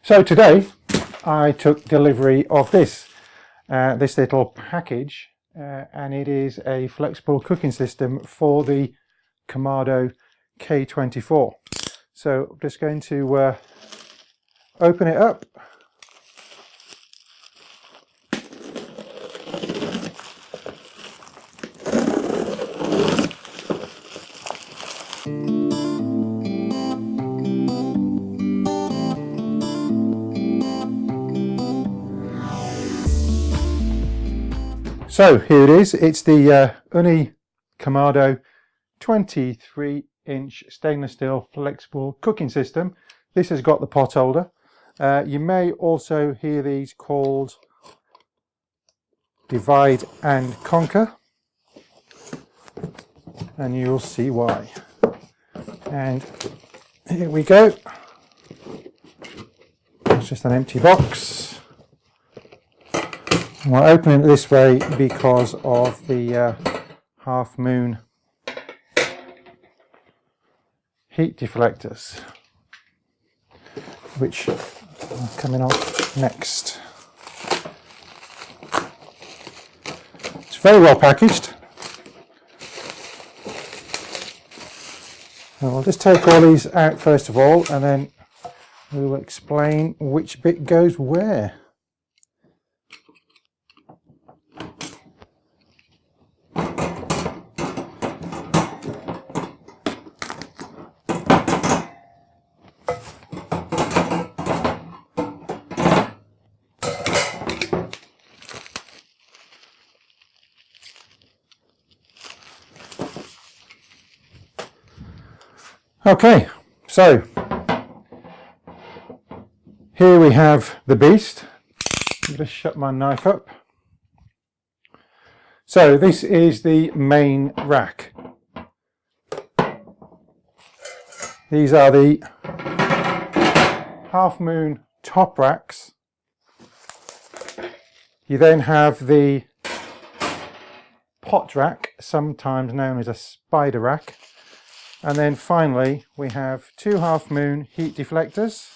So today I took delivery of this little package, and it is a flexible cooking system for the Kamado K24. So I'm just going to open it up. So here it is. It's the YNNI Kamado 23-inch stainless steel flexible cooking system. This has got the pot holder. You may also hear these called divide and conquer, and you'll see why. And here we go. It's just an empty box. We're opening it this way because of the half moon heat deflectors, which are coming off next. It's very well packaged. And we'll just take all these out first of all, and then we will explain which bit goes where. Okay, so here we have the beast. I'll just shut my knife up. So this is the main rack. These are the half moon top racks. You then have the pot rack, sometimes known as a spider rack. And then finally we have two half moon heat deflectors.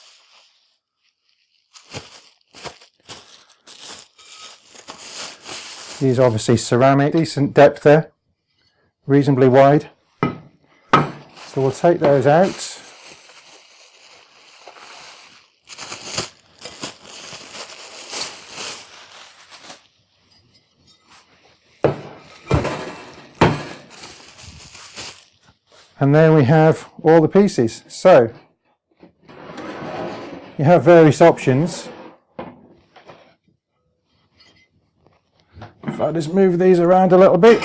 These are obviously ceramic, decent depth there, reasonably wide. So we'll take those out. And there we have all the pieces. So you have various options. If I just move these around a little bit.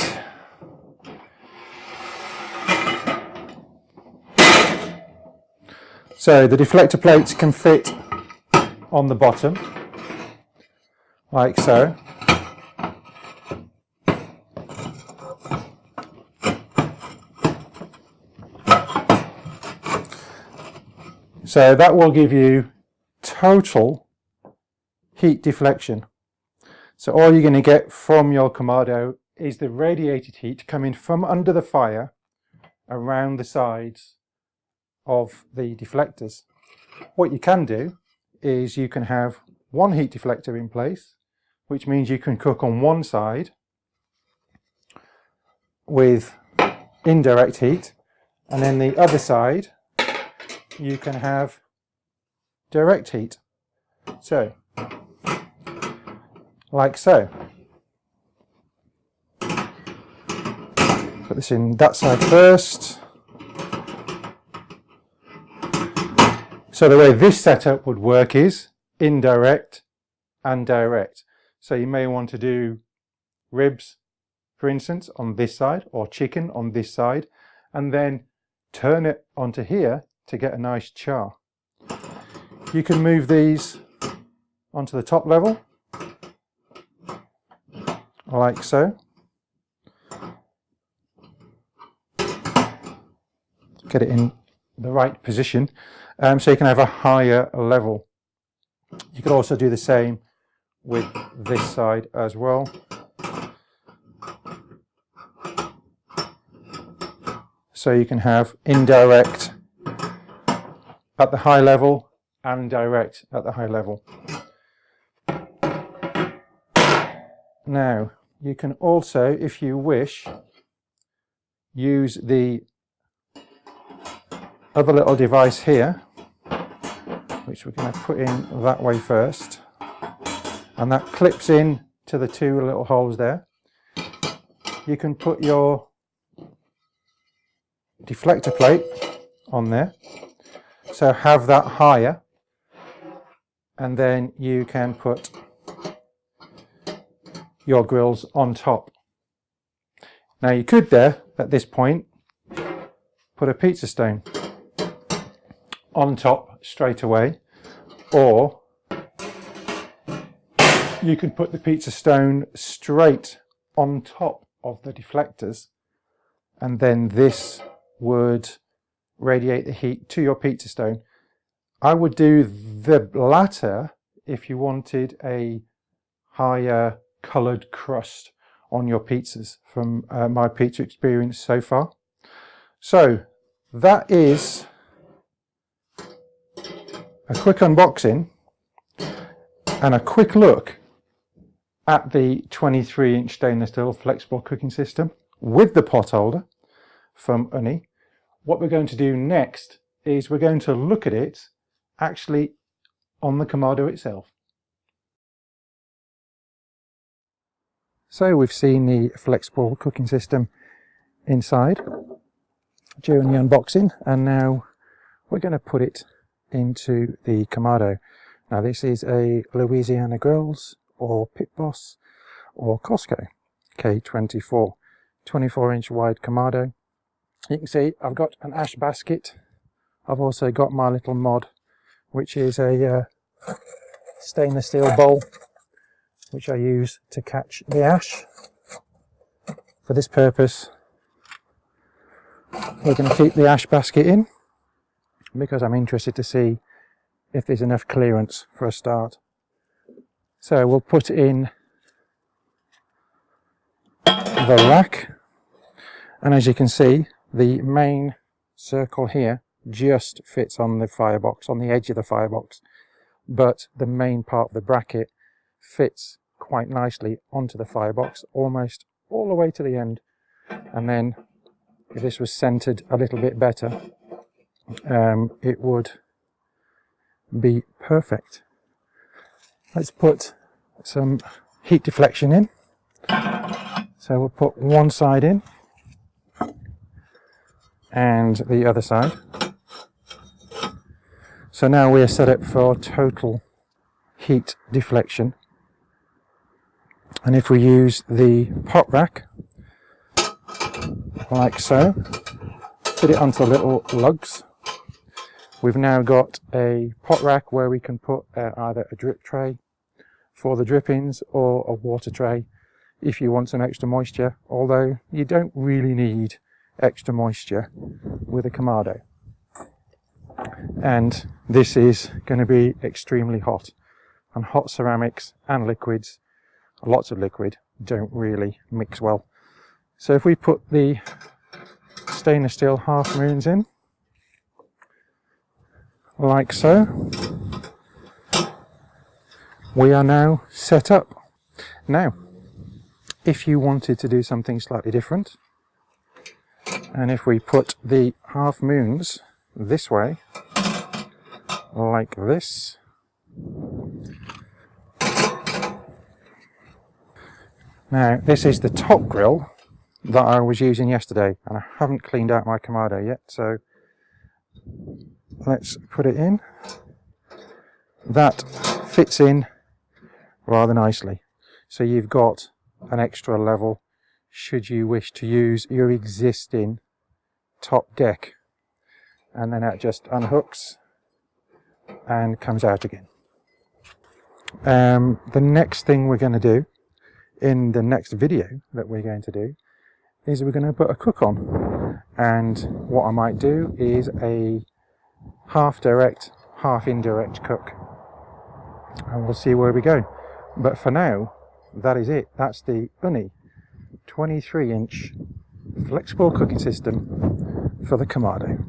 So the deflector plates can fit on the bottom, like so. So that will give you total heat deflection. So all you're going to get from your Kamado is the radiated heat coming from under the fire around the sides of the deflectors. What you can do is you can have one heat deflector in place, which means you can cook on one side with indirect heat, and then the other side you can have direct heat. So, like so. Put this in that side first. So the way this setup would work is indirect and direct. So you may want to do ribs, for instance, on this side, or chicken on this side, and then turn it onto here to get a nice char. You can move these onto the top level, like so. Get it in the right position, so you can have a higher level. You could also do the same with this side as well. So you can have indirect at the high level and direct at the high level. Now, you can also, if you wish, use the other little device here, which we're going to put in that way first, and that clips in to the two little holes there. You can put your deflector plate on there, so have that higher, and then you can put your grills on top. Now you could there, at this point, put a pizza stone on top straight away, or you could put the pizza stone straight on top of the deflectors, and then this would radiate the heat to your pizza stone. I would do the latter if you wanted a higher coloured crust on your pizzas, from my pizza experience so far. So that is a quick unboxing and a quick look at the 23-inch stainless steel flexible cooking system with the pot holder from YNNI. What we're going to do next is we're going to look at it actually on the Kamado itself. So we've seen the flexible cooking system inside during the unboxing, and now we're going to put it into the Kamado. Now this is a Louisiana Grills or Pit Boss or Costco K24 24-inch wide Kamado. You can see I've got an ash basket. I've also got my little mod, which is a stainless steel bowl, which I use to catch the ash. For this purpose, we're going to keep the ash basket in because I'm interested to see if there's enough clearance for a start. So we'll put in the rack, and as you can see, the main circle here just fits on the firebox, on the edge of the firebox, but the main part of the bracket fits quite nicely onto the firebox, almost all the way to the end. And then if this was centered a little bit better, it would be perfect. Let's put some heat deflection in. So we'll put one side in and the other side. So now we are set up for total heat deflection. And if we use the pot rack like so, fit it onto the little lugs, we've now got a pot rack where we can put either a drip tray for the drippings or a water tray if you want some extra moisture, although you don't really need extra moisture with a Kamado. And this is going to be extremely hot, and hot ceramics and liquids, lots of liquid, don't really mix well. So if we put the stainless steel half moons in like so, we are now set up. Now if you wanted to do something slightly different, and if we put the half moons this way like this, now this is the top grill that I was using yesterday, and I haven't cleaned out my Kamado yet, so let's put it in. That fits in rather nicely, so you've got an extra level should you wish to use your existing top deck, and then that just unhooks and comes out again. The next thing we're going to do in the next video that we're going to do is we're going to put a cook on, and what I might do is a half direct, half indirect cook, and we'll see where we go. But for now, that is it. That's the YNNI 23-inch flexible cooking system for the Kamado.